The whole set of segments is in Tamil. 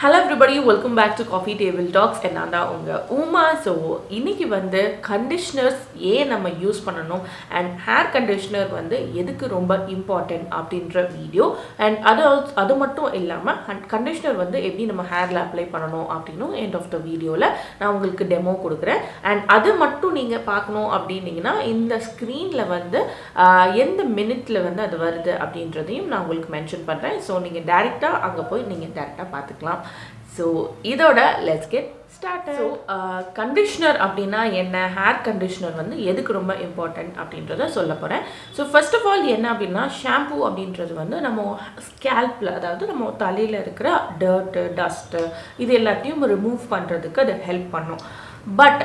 Hello everybody, welcome back to Coffee Table Talks and nanda unga Uma. So இன்னைக்கு வந்து conditioners ஏன் நம்ம யூஸ் பண்ணணும் and hair conditioner வந்து எதுக்கு ரொம்ப important அப்படின்ற வீடியோ and அது மட்டும் இல்லாம conditioner வந்து எப்படி நம்ம hairல அப்ளை பண்ணணும் அப்படினும் end of the வீடியோல நான் உங்களுக்கு டெமோ கொடுக்கிறேன் and அது மட்டும் நீங்க பார்க்கணும் அப்படினீங்கன்னா இந்த ஸ்கிரீன்ல வந்து எந்த மினிட்ல வந்து அது வருது அப்படின்றதையும் நான் உங்களுக்கு மென்ஷன் பண்றேன். சோ நீங்க டைரக்ட்டா அங்க போய் நீங்க டைரக்ட்டா பார்த்துக்கலாம். So idoda let's get started. So conditioner அப்படினா என்ன, hair conditioner வந்து எதுக்கு ரொம்ப important அப்படின்றத சொல்ல போறேன். So first of all என்ன அப்படினா shampoo அப்படின்றது வந்து நம்ம scalpல, அதாவது நம்ம தலையில இருக்கிற dirt, dust இது எல்லாத்தையும் ரிமூவ் பண்றதுக்கு அது ஹெல்ப் பண்ணும். பட்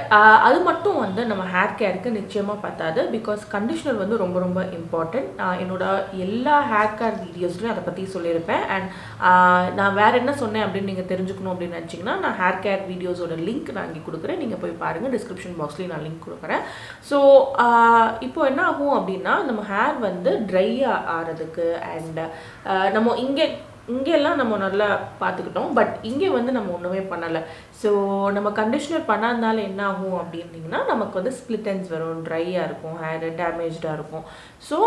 அது மட்டும் வந்து நம்ம ஹேர் கேருக்கு நிச்சயமாக பத்தாது. பிகாஸ் கண்டிஷனர் வந்து ரொம்ப ரொம்ப இம்பார்ட்டன்ட். என்னோட எல்லா ஹேர் கேர் வீடியோஸ்லையும் அதை பற்றி சொல்லியிருப்பேன். அண்ட் நான் வேறு என்ன சொன்னேன் அப்படின்னு நீங்கள் தெரிஞ்சுக்கணும் அப்படின்னு நினச்சிங்கன்னா நான் ஹேர் கேர் வீடியோஸோட லிங்க் நான் இங்கே கொடுக்குறேன். நீங்கள் போய் பாருங்கள், டிஸ்கிரிப்ஷன் பாக்ஸ்லேயும் நான் லிங்க் கொடுக்குறேன். ஸோ இப்போ என்ன ஆகும் அப்படின்னா நம்ம ஹேர் வந்து ட்ரை ஆகிறதுக்கு அண்ட் நம்ம இங்கெல்லாம் நம்ம நல்லா பார்த்துக்கிட்டோம். பட் இங்கே வந்து நம்ம ஒன்றுமே பண்ணலை. ஸோ நம்ம கண்டிஷனர் பண்ணாதனால என்ன ஆகும் அப்படின்னிங்கன்னா நமக்கு வந்து ஸ்ப்ளிட் எண்ட்ஸ் வரும், ட்ரையாக இருக்கும், ஹேர் டேமேஜாக இருக்கும். ஸோ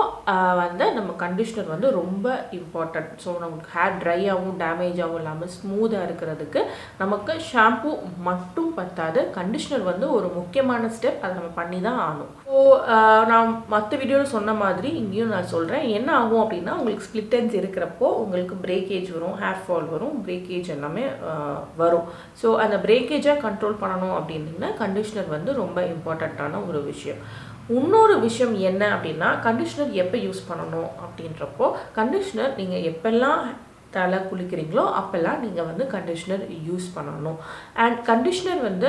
வந்து நம்ம கண்டிஷனர் வந்து ரொம்ப இம்பார்ட்டன்ட். ஸோ நமக்கு ஹேர் ட்ரையாகவும் டேமேஜாகவும் இல்லாமல் ஸ்மூத்தாக இருக்கிறதுக்கு நமக்கு ஷாம்பூ மட்டும் பத்தாது, கண்டிஷனர் வந்து ஒரு முக்கியமான ஸ்டெப். அதை நம்ம பண்ணி தான் ஆகணும். ஸோ நான் மற்ற வீடியோவில் சொன்ன மாதிரி இங்கேயும் நான் சொல்கிறேன். என்ன ஆகும் அப்படின்னா உங்களுக்கு ஸ்ப்ளிட் எண்ட்ஸ் இருக்கிறப்போ உங்களுக்கு பிரேக்கேஜ் வரும், ஹேர் ஃபால் வரும், பிரேக்கேஜ் எல்லாமே வரும். ஸோ அந்த பிரேக்கேஜாக கண்ட்ரோல் பண்ணணும் அப்படின்னா கண்டிஷனர் வந்து ரொம்ப இம்பார்ட்டண்ட்டான ஒரு விஷயம். இன்னொரு விஷயம் என்ன அப்படின்னா கண்டிஷனர் எப்போ யூஸ் பண்ணணும் அப்படின்றப்போ கண்டிஷனர் நீங்கள் எப்பெல்லாம் தலை குளிக்கிறீங்களோ அப்போல்லாம் நீங்கள் வந்து கண்டிஷனர் யூஸ் பண்ணணும். அண்ட் கண்டிஷனர் வந்து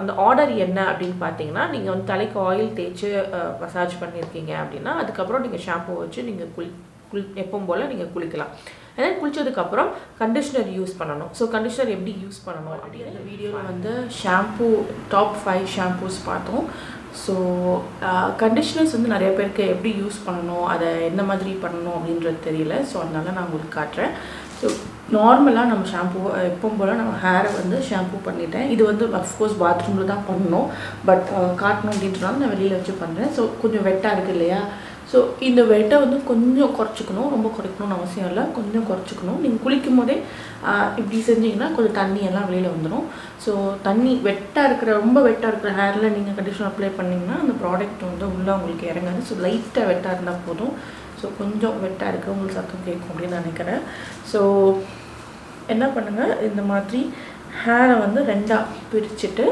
அந்த ஆர்டர் என்ன அப்படின்னு பார்த்தீங்கன்னா நீங்கள் வந்து தலைக்கு ஆயில் தேய்ச்சி மசாஜ் பண்ணியிருக்கீங்க அப்படின்னா அதுக்கப்புறம் நீங்கள் ஷாம்பூ வச்சு நீங்கள் எப்பவும் போல் நீங்கள் குளிக்கலாம். ஏன்னா குளித்ததுக்கப்புறம் கண்டிஷனர் யூஸ் பண்ணணும். ஸோ கண்டிஷனர் எப்படி யூஸ் பண்ணணும் அப்படின்னு இந்த வீடியோவில் வந்து ஷாம்பூ டாப் 5 ஷாம்பூஸ் பார்த்தோம். ஸோ கண்டிஷனர்ஸ் வந்து நிறைய பேருக்கு எப்படி யூஸ் பண்ணணும், அதை என்ன மாதிரி பண்ணணும் அப்படின்றது தெரியல. ஸோ அதனால நான் உங்களுக்கு காட்டுறேன். ஸோ நார்மலாக நம்ம ஷாம்பூ எப்பவும் போல் நம்ம ஹேரை வந்து ஷாம்பூ பண்ணிட்டேன். இது வந்து அஃப்கோர்ஸ் பாத்ரூமில் தான் பண்ணணும். பட் காட்டணும் அப்படின்றனால நான் வெளியில் வச்சு பண்ணுறேன். ஸோ கொஞ்சம் வெட்டாக இருக்குது இல்லையா. ஸோ இந்த வெட்டை வந்து கொஞ்சம் குறைச்சிக்கணும், ரொம்ப குறைக்கணும்னு அவசியம் இல்லை, கொஞ்சம் குறைச்சிக்கணும். நீங்கள் குளிக்கும் போதே இப்படி செஞ்சிங்கன்னா கொஞ்சம் தண்ணியெல்லாம் வெளியில் வந்துடும். ஸோ தண்ணி ரொம்ப வெட்டாக இருக்கிற ஹேரில் நீங்கள் கண்டிஷனர் அப்ளை பண்ணிங்கன்னா அந்த ப்ராடக்ட் வந்து உள்ளே உங்களுக்கு இறங்காது. ஸோ லைட்டாக வெட்டாக இருந்தால் போதும். ஸோ கொஞ்சம் வெட்டாக இருக்குது, உங்களுக்கு சத்தம் கேட்கும் அப்படின்னு நினைக்கிறேன். ஸோ என்ன பண்ணுங்கள், இந்த மாதிரி ஹேரை வந்து ரெண்டாக பிரிச்சுட்டு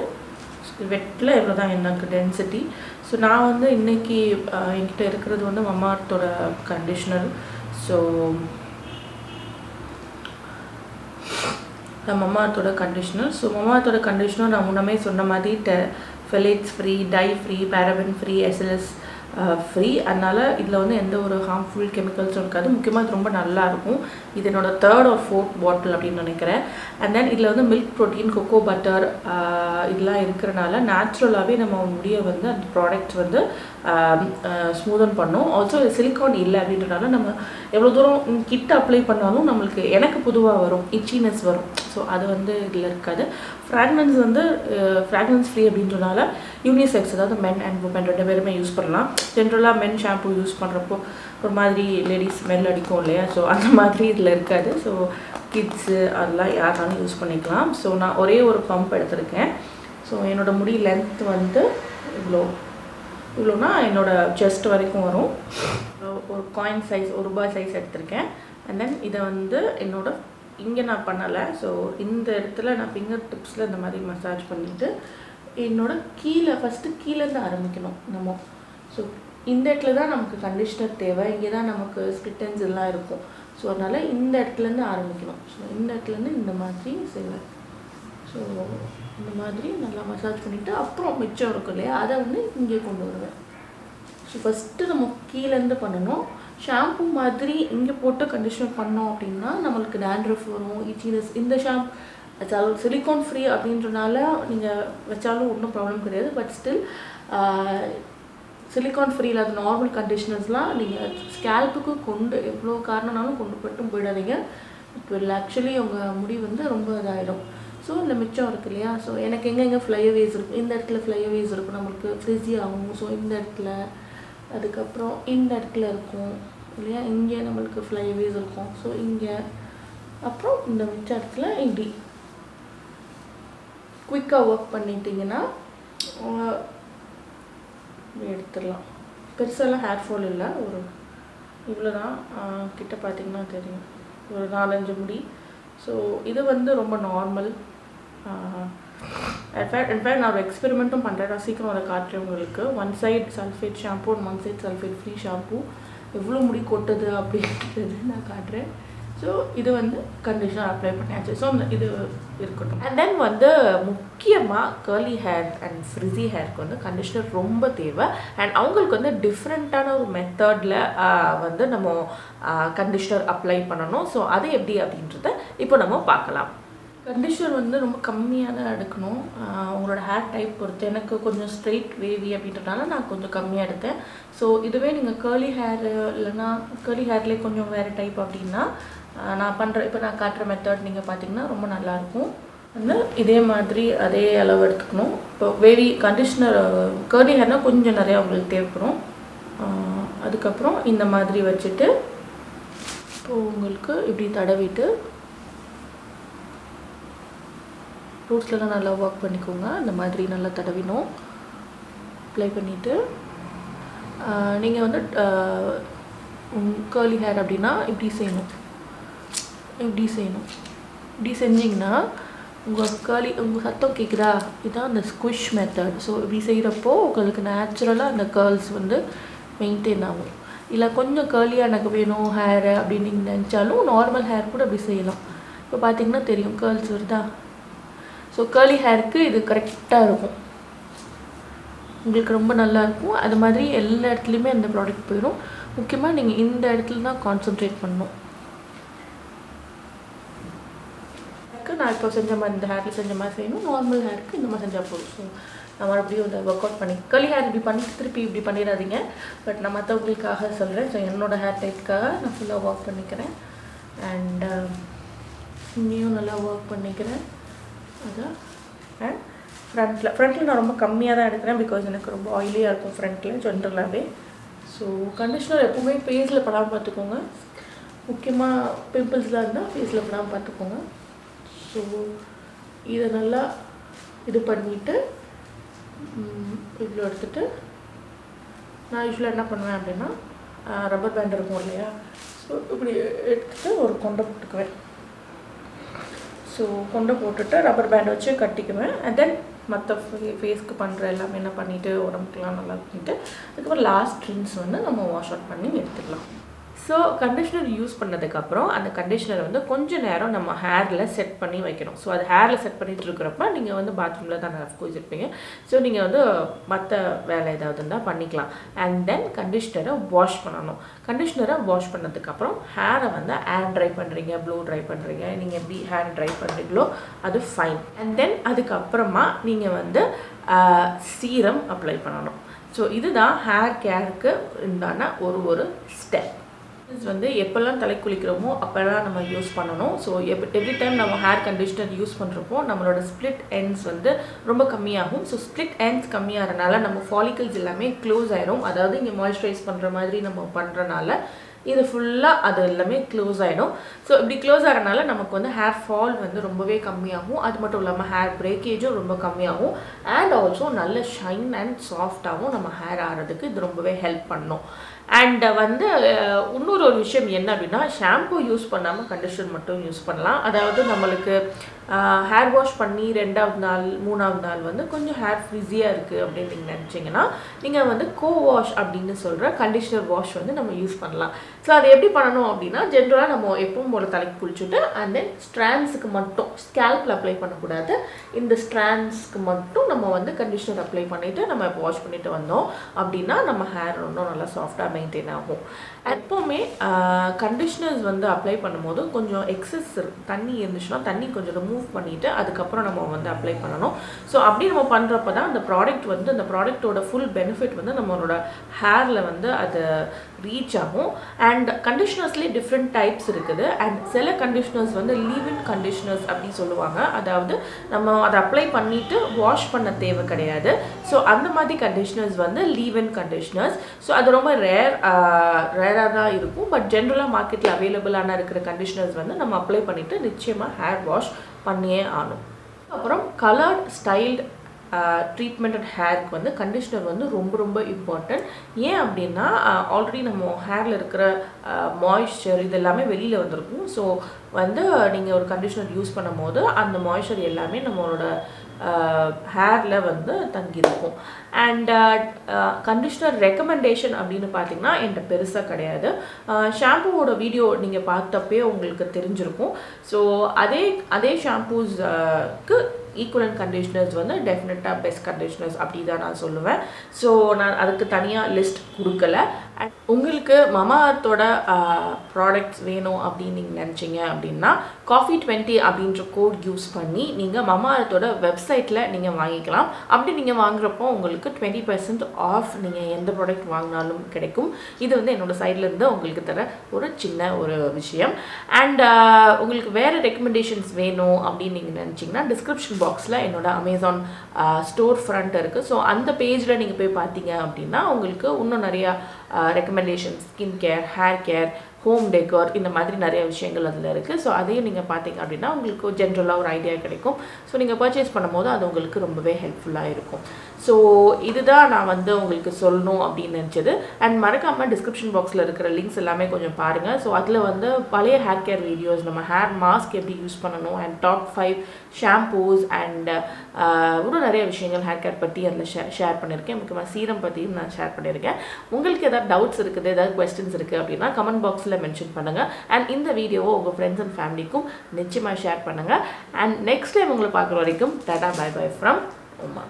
வெட்டில் எவ்வளோ தான் எனக்கு டென்சிட்டி. ஸோ நான் வந்து இன்றைக்கி என்கிட்ட இருக்கிறது வந்து மம்மார்த்தோட கண்டிஷ்னர். ஸோ மம்மார்த்தோட கண்டிஷ்னர். ஸோ மம்மார்த்தோட கண்டிஷ்னர் நான் முன்னமே சொன்ன மாதிரி phthalates free, dye free, paraben free, SLS free. அதனால் இதில் வந்து எந்த ஒரு ஹார்ம்ஃபுல் கெமிக்கல்ஸும் இருக்காது. முக்கியமாக இது ரொம்ப நல்லாயிருக்கும். இது என்னோட 3rd or 4th பாட்டில் அப்படின்னு நினைக்கிறேன். அண்ட் தென் இதில் வந்து மில்க் ப்ரோட்டீன், கொக்கோ பட்டர் இதெல்லாம் இருக்கிறனால நேச்சுரலாகவே நம்ம முடியை வந்து அந்த ப்ராடக்ட் வந்து ஸ்மூதன் பண்ணும். ஆல்சோ சிலிக்கான் இல்லை அப்படின்றனால நம்ம எவ்வளோ தூரம் கிட்ட அப்ளை பண்ணாலும் நம்மளுக்கு எனக்கு பொதுவாக வரும், இச்சினஸ் வரும். ஸோ அது வந்து இதில் இருக்காது. ஃப்ராக்ரன்ஸ் வந்து ஃப்ராக்ரன்ஸ் ஃப்ரீ அப்படின்றனால யூனிசெக்ஸ், அதாவது மென் அண்ட் உமன் 2 பேருமே யூஸ் பண்ணலாம். ஜென்ரலாக மென் ஷாம்பூ யூஸ் பண்ணுறப்போ ஒரு மாதிரி லேடிஸ் ஸ்மெல் அடிக்கும் இல்லையா. ஸோ அந்த மாதிரி இதில் இருக்காது. ஸோ கிட்ஸு அதெல்லாம் யாராலும் யூஸ் பண்ணிக்கலாம். ஸோ நான் ஒரே ஒரு பம்ப் எடுத்திருக்கேன். ஸோ என்னோடய முடி லென்த் வந்து இவ்வளோனா என்னோடய செஸ்ட் வரைக்கும் வரும். ஒரு காயின் சைஸ், ₹1 சைஸ் எடுத்திருக்கேன். அண்ட் தென் இதை வந்து இங்கே நான் பண்ணலை. ஸோ இந்த இடத்துல நான் ஃபிங்கர் டிப்ஸில் இந்த மாதிரி மசாஜ் பண்ணிவிட்டு ஃபஸ்ட்டு கீழேருந்து ஆரம்பிக்கணும் நம்ம. ஸோ இந்த இடத்துல தான் நமக்கு கண்டிஷனர் தேவை, இங்கே தான் நமக்கு ஸ்ப்ளிட் எண்ட்ஸ் எல்லாம் இருக்கும். ஸோ அதனால் இந்த இடத்துலேருந்து ஆரம்பிக்கணும். ஸோ இந்த இடத்துலேருந்து இந்த மாதிரி செய்வேன். ஸோ இந்த மாதிரி நல்லா மசாஜ் பண்ணிவிட்டு அப்புறம் மிச்சம் இருக்கும் இல்லையா அதை வந்து இங்கே கொண்டு வருவேன். ஸோ ஃபஸ்ட்டு நம்ம கீழேருந்து பண்ணணும். ஷாம்பூ மாதிரி இங்கே போட்டு கண்டிஷனர் பண்ணோம் அப்படின்னா நம்மளுக்கு டேண்ட்ரஃப் வரும், இச்சினஸ். இந்த ஷாம்பு சிலிக்கான் ஃப்ரீ அப்படின்றனால நீங்கள் வச்சாலும் ஒன்றும் ப்ராப்ளம் கிடையாது. பட் ஸ்டில் சிலிக்கான் ஃப்ரீ இல்லாத நார்மல் கண்டிஷனர்ஸ்லாம் நீங்கள் ஸ்கேல்ப்புக்கு எவ்வளோ காரணம்னாலும் கொண்டு போயிடாதீங்க. இட் வில் ஆக்சுவலி உங்கள் முடி வந்து ரொம்ப இதாகிடும். ஸோ இந்த மிச்சம் இருக்குது இல்லையா, ஸோ எனக்கு எங்கெங்கே ஃப்ளைஅவேஸ் இருக்கும், இந்த இடத்துல ஃப்ளைஅவேஸ் இருக்கும், நம்மளுக்கு ஃப்ரிஸி ஆகும். ஸோ இந்த இடத்துல, அதுக்கப்புறம் இந்த இடத்துல இருக்கும் இல்லையா, இங்கே நம்மளுக்கு ஃப்ளைஅவேஸ் இருக்கும். ஸோ இங்கே, அப்புறம் இந்த மிச்ச இடத்துல இப்படி குயிக்காக ஒர்க் பண்ணிட்டீங்கன்னா எடுத்துடலாம். பெருசாலாம் ஹேர் ஃபால் இல்லை, ஒரு இவ்வளோ தான். கிட்ட பார்த்திங்கன்னா தெரியும், ஒரு 4-5 முடி. ஸோ இது வந்து ரொம்ப நார்மல். இன்ஃபேக்ட் நான் ஒரு எக்ஸ்பெரிமெண்ட்டும் பண்ணுறேன், நான் சீக்கிரம் அதை காட்டுறேன் உங்களுக்கு. One side sulphate shampoo and one side sulphate free shampoo எவ்வளோ முடி கொட்டுது அப்படின்றது நான் காட்டுறேன். ஸோ இது வந்து கண்டிஷனர் அப்ளை பண்ணியாச்சு. ஸோ இது இருக்கட்டும். அண்ட் தென் வந்து முக்கியமாக கர்லி ஹேர் அண்ட் ஃப்ரிஸி ஹேருக்கு வந்து கண்டிஷனர் ரொம்ப தேவை. அண்ட் அவங்களுக்கு வந்து டிஃப்ரெண்ட்டான ஒரு மெத்தடில் வந்து நம்ம கண்டிஷனர் அப்ளை பண்ணணும். ஸோ அது எப்படி அப்படின்றத இப்போ நம்ம பார்க்கலாம். கண்டிஷனர் வந்து ரொம்ப கம்மியாக தான் எடுக்கணும், உங்களோட ஹேர் டைப் பொறுத்து. எனக்கு கொஞ்சம் ஸ்ட்ரெயிட் வேவி அப்படின்றதுனால நான் கொஞ்சம் கம்மியாக எடுத்தேன். ஸோ இதுவே நீங்கள் கர்லி ஹேர் இல்லைன்னா கர்லி ஹேர்லேயே கொஞ்சம் வேறு டைப் அப்படின்னா நான் பண்ணுறேன், இப்போ நான் காட்டுற மெத்தட் நீங்கள் பார்த்தீங்கன்னா ரொம்ப நல்லாயிருக்கும். வந்து இதே மாதிரி அதே அளவு எடுத்துக்கணும். இப்போ வேவி கண்டிஷனர் கர்லி ஹேர்னால் கொஞ்சம் நிறையா உங்களுக்கு தேவைப்படும். அதுக்கப்புறம் இந்த மாதிரி வச்சுட்டு இப்போது உங்களுக்கு இப்படி தடவிட்டு ரூட்ஸ்லாம் நல்லா ஒர்க் பண்ணிக்கோங்க. இந்த மாதிரி நல்லா தடவினோம். அப்ளை பண்ணிவிட்டு நீங்கள் வந்து கர்லி ஹேர் அப்படின்னா இப்படி செய்யணும், இப்படி செஞ்சிங்கன்னா உங்கள் சத்தம் கேட்குதா, இதுதான் அந்த ஸ்குஷ் மெத்தட். ஸோ இப்படி செய்கிறப்போ உங்களுக்கு நேச்சுரலாக அந்த கேர்ள்ஸ் வந்து மெயின்டைன் ஆகும். இல்லை கொஞ்சம் கர்லியாக எனக்கு வேணும் ஹேரு அப்படின்னு நீங்கள் நினச்சாலும் நார்மல் ஹேர் கூட அப்படி செய்யலாம். இப்போ பார்த்தீங்கன்னா தெரியும் கேர்ள்ஸ் வருதா. ஸோ கர்லி ஹேருக்கு இது கரெக்டாக இருக்கும், உங்களுக்கு ரொம்ப நல்லாயிருக்கும். அது மாதிரி எல்லா இடத்துலையுமே அந்த ப்ராடக்ட் போயிடும். முக்கியமாக நீங்கள் இந்த இடத்துல தான் கான்சன்ட்ரேட் பண்ணணும். நான் இப்போ செஞ்ச மாதிரி இந்த ஹேரில் செஞ்ச மாதிரி செய்யணும், நார்மல் ஹேருக்கு இந்த மாதிரி செஞ்சால் போதும். ஸோ நான் மறுபடியும் இந்த ஒர்க் அவுட் பண்ணி கர்லி ஹேர் இப்படி பண்ணிட்டு திருப்பி இப்படி பண்ணிடாதீங்க. பட் நான் மற்றவங்களுக்காக சொல்கிறேன். ஸோ என்னோடய ஹேர் டைப்புக்காக நான் ஃபுல்லாக ஒர்க் பண்ணிக்கிறேன். அண்ட் இங்கேயும் நல்லா ஒர்க் பண்ணிக்கிறேன். அதான் அண்ட் ஃப்ரண்ட்டில் நான் ரொம்ப கம்மியாக தான் எடுக்கிறேன், பிகாஸ் எனக்கு ரொம்ப ஆயிலியாக இருக்கும் ஃப்ரண்ட்டில் ஜென்ரலாகவே. ஸோ கண்டிஷ்னர் எப்போவுமே ஃபேஸில் படாமல் பார்த்துக்கோங்க. முக்கியமாக பிம்பிள்ஸ்லாம் இருந்தால் ஃபேஸில் படாமல் பார்த்துக்கோங்க. ஸோ இதை நல்லா இது பண்ணிவிட்டு இவ்வளோ எடுத்துகிட்டு நான் யூஸ்வலாக என்ன பண்ணுவேன் அப்படின்னா ரப்பர் பேண்ட் இருக்கும் இல்லையா, ஸோ இப்படி எடுத்துகிட்டு ஒரு கொண்டை போட்டுக்குவேன். ஸோ கொண்டை போட்டுட்டு ரப்பர் பேண்ட் வச்சு கட்டிக்குவேன். அண்ட் தென் மற்ற ஃபேஸ்க்கு பண்ணுற எல்லாமே என்ன பண்ணிவிட்டு உடம்புக்கெலாம் நல்லா பண்ணிவிட்டு அதுக்கப்புறம் லாஸ்ட் ரின்ஸ் வந்து நம்ம வாஷ் அவுட் பண்ணி எடுத்துக்கலாம். ஸோ கண்டிஷ்னர் யூஸ் பண்ணதுக்கப்புறம் அந்த கண்டிஷ்னரை வந்து கொஞ்சம் நேரம் நம்ம ஹேரில் செட் பண்ணி வைக்கணும். ஸோ அது ஹேரில் செட் பண்ணிகிட்டு இருக்கிறப்ப நீங்கள் வந்து பாத்ரூமில் தான் அஃப்கோர்ஸ் இருப்பீங்க. ஸோ நீங்கள் வந்து மற்ற வேலை ஏதாவது இருந்தால் பண்ணிக்கலாம். அண்ட் தென் கண்டிஷ்னரை வாஷ் பண்ணணும். கண்டிஷ்னரை வாஷ் பண்ணதுக்கப்புறம் ஹேரை வந்து ஹேர் ட்ரை பண்ணுறீங்க, ப்ளோ ட்ரை பண்ணுறீங்க, நீங்கள் எப்படி ஹேர் ட்ரை பண்ணுறீங்களோ அது ஃபைன். அண்ட் தென் அதுக்கப்புறமா நீங்கள் வந்து சீரம் அப்ளை பண்ணணும். ஸோ இதுதான் ஹேர் கேருக்கு உண்டான ஒரு ஸ்டெப். இது வந்து எப்போல்லாம் தலை குளிக்கிறோமோ அப்போல்லாம் நம்ம யூஸ் பண்ணணும். ஸோ எவ்ரி டைம் நம்ம ஹேர் கண்டிஷ்னர் யூஸ் பண்ணுறப்போ நம்மளோட ஸ்ப்ளிட் எண்ட்ஸ் வந்து ரொம்ப கம்மியாகும். ஸோ ஸ்ப்ளிட் எண்ட்ஸ் கம்மியாகிறனால நம்ம ஃபாலிக்கல்ஸ் எல்லாமே க்ளோஸ் ஆகிடும். அதாவது இங்கே மாய்ஸ்சரைஸ் பண்ணுற மாதிரி நம்ம பண்ணுறனால இது ஃபுல்லாக அது எல்லாமே க்ளோஸ் ஆகிடும். ஸோ இப்படி க்ளோஸ் ஆகிறனால நமக்கு வந்து ஹேர் ஃபால் வந்து ரொம்பவே கம்மியாகும். அது மட்டும் இல்லாமல் ஹேர் பிரேக்கேஜும் ரொம்ப கம்மியாகும். அண்ட் ஆல்சோ நல்ல ஷைன் அண்ட் சாஃப்டாகவும் நம்ம ஹேர் ஆகிறதுக்கு இது ரொம்பவே ஹெல்ப் பண்ணும். அண்ட் வந்து இன்னொரு விஷயம் என்ன அப்படின்னா, ஷாம்பூ யூஸ் பண்ணாமல் கண்டிஷனர் மட்டும் யூஸ் பண்ணலாம். அதாவது நம்மளுக்கு ஹேர் வாஷ் பண்ணி 2வது நாள் 3வது நாள் வந்து கொஞ்சம் ஹேர் ஃப்ரிஸியாக இருக்குது அப்படின்னு நீங்கள் நினச்சிங்கன்னா நீங்கள் வந்து வாஷ் அப்படின்னு சொல்கிற கண்டிஷனர் வாஷ் வந்து நம்ம யூஸ் பண்ணலாம். ஸோ அது எப்படி பண்ணணும் அப்படின்னா, ஜென்ரலாக நம்ம எப்பவும் போல தலைக்கு குளிச்சுட்டு அண்ட் தென் ஸ்ட்ராண்ட்ஸுக்கு மட்டும், ஸ்கேல்பில் அப்ளை பண்ணக்கூடாது, இந்த ஸ்ட்ராண்ட்ஸ்க்கு மட்டும் நம்ம வந்து கண்டிஷனர் அப்ளை பண்ணிவிட்டு நம்ம வாஷ் பண்ணிவிட்டு வந்தோம் அப்படின்னா நம்ம ஹேர் இன்னும் நல்லா சாஃப்டாக மெயின்டைன் ஆகும். எப்போவுமே கண்டிஷ்னர்ஸ் வந்து அப்ளை பண்ணும்போது கொஞ்சம் எக்ஸஸ் தண்ணி இருந்துச்சுன்னா தண்ணி கொஞ்சம் ரிமூவ் பண்ணிவிட்டு அதுக்கப்புறம் நம்ம வந்து அப்ளை பண்ணணும். ஸோ அப்படி நம்ம பண்ணுறப்ப தான் அந்த ப்ராடக்ட் வந்து அந்த ப்ராடக்டோட ஃபுல் பெனிஃபிட் வந்து நம்மளோட ஹேரில் வந்து அது ரீச் ஆகும். அண்ட் கண்டிஷ்னர்ஸ்லேயே டிஃப்ரெண்ட் டைப்ஸ் இருக்குது. அண்ட் சில கண்டிஷ்னர்ஸ் வந்து லீவ் இன் கண்டிஷ்னர்ஸ் அப்படி சொல்லுவாங்க. அதாவது நம்ம அதை அப்ளை பண்ணிவிட்டு வாஷ் பண்ண தேவை கிடையாது. ஸோ அந்த மாதிரி கண்டிஷ்னர்ஸ் வந்து லீவ் இன் கண்டிஷ்னர்ஸ். ஸோ அது ரொம்ப ரேராக தான் இருக்கும். பட் ஜென்ரலாக மார்க்கெட்டில் அவைலபிளான இருக்கிற கண்டிஷ்னர்ஸ் வந்து நம்ம அப்ளை பண்ணிவிட்டு நிச்சயமாக ஹேர் வாஷ் பண்ணியே ஆகணும். அப்புறம் கலர்ட் ஸ்டைல்டு ட்ரீட்மெண்ட் அண்ட் ஹேருக்கு வந்து கண்டிஷ்னர் வந்து ரொம்ப இம்பார்ட்டன்ட். ஏன் அப்படின்னா ஆல்ரெடி நம்ம ஹேரில் இருக்கிற மாய்ஸ்சர் இது எல்லாமே வெளியில் வந்திருக்கும். ஸோ வந்து நீங்கள் ஒரு கண்டிஷ்னர் யூஸ் பண்ணும் போது அந்த மாய்ஸ்சர் எல்லாமே நம்மளோட ஹேரில் வந்து தங்கியிருக்கும். அண்ட் கண்டிஷ்னர் ரெக்கமெண்டேஷன் அப்படின்னு பார்த்தீங்கன்னா என்கிட்ட பெருசாக கிடையாது. ஷாம்பூவோட வீடியோ நீங்கள் பார்த்தப்பே உங்களுக்கு தெரிஞ்சிருக்கும். ஸோ அதே ஷாம்பூஸ்க்கு ஈக்குவலன்ட் கண்டிஷ்னர்ஸ் வந்து டெஃபினட்டாக பெஸ்ட் கண்டிஷ்னர்ஸ் அப்படி தான் நான் சொல்லுவேன். ஸோ நான் அதுக்கு தனியாக லிஸ்ட் கொடுக்கல. அண்ட் உங்களுக்கு மமாஅர்த்தோட ப்ராடக்ட்ஸ் வேணும் அப்படின்னு நீங்கள் நினச்சிங்க அப்படின்னா coffee20 அப்படின்ற கோட் யூஸ் பண்ணி நீங்கள் மமாஅர்த்தோட வெப்சைட்டில் நீங்கள் வாங்கிக்கலாம். அப்படி நீங்கள் வாங்குறப்போ உங்களுக்கு 20% ஆஃப் நீங்கள் எந்த ப்ராடக்ட் வாங்கினாலும் கிடைக்கும். இது வந்து என்னோடய சைட்லேருந்து உங்களுக்கு தர ஒரு சின்ன ஒரு விஷயம். அண்ட் உங்களுக்கு வேறு ரெக்கமெண்டேஷன்ஸ் வேணும் அப்படின்னு நீங்கள் நினச்சிங்கன்னா டிஸ்கிரிப்ஷன் பாக்ஸில் என்னோட அமேசான் ஸ்டோர் ஃப்ரண்ட் இருக்குது. ஸோ அந்த பேஜில் நீங்கள் போய் பார்த்தீங்க அப்படின்னா உங்களுக்கு இன்னும் நிறையா recommendation, skin care, hair care, home decor இந்த மாதிரி நிறைய விஷயங்கள் அதில் இருக்குது. ஸோ அதையும் நீங்கள் பார்த்தீங்க அப்படின்னா உங்களுக்கு ஜென்ரலாக ஒரு ஐடியா கிடைக்கும். ஸோ நீங்கள் பர்ச்சேஸ் பண்ணும்போது அது உங்களுக்கு ரொம்பவே ஹெல்ப்ஃபுல்லாக இருக்கும். ஸோ இதுதான் நான் வந்து உங்களுக்கு சொல்லணும் அப்படின்னு நினச்சது. அண்ட் மறக்காமல் டிஸ்கிரிப்ஷன் பாக்ஸில் இருக்கிற லிங்க்ஸ் எல்லாமே கொஞ்சம் பாருங்கள். ஸோ அதில் வந்து பழைய ஹேர் கேர் வீடியோஸ், நம்ம ஹேர் மாஸ்க் எப்படி யூஸ் பண்ணணும், அண்ட் டாப் 5 ஷாம்பூஸ் அண்ட் இன்னும் நிறைய விஷயங்கள் ஹேர் கேர் பற்றி அதில் ஷேர் பண்ணியிருக்கேன். முக்கியமாக சீரம் பற்றியும் நான் ஷேர் பண்ணியிருக்கேன். உங்களுக்கு ஏதாவது டவுட்ஸ் இருக்குது, ஏதாவது கொஸ்டின்ஸ் இருக்குது அப்படின்னா கமெண்ட் பாக்ஸில் மென்ஷன் பண்ணுங்கள். அண்ட் இந்த வீடியோவை உங்கள் ஃப்ரெண்ட்ஸ் அண்ட் ஃபேமிலிக்கும் நிச்சயமாக ஷேர் பண்ணுங்கள். அண்ட் நெக்ஸ்ட் டைம் உங்களை பார்க்குற வரைக்கும் tata bye bye from Uma.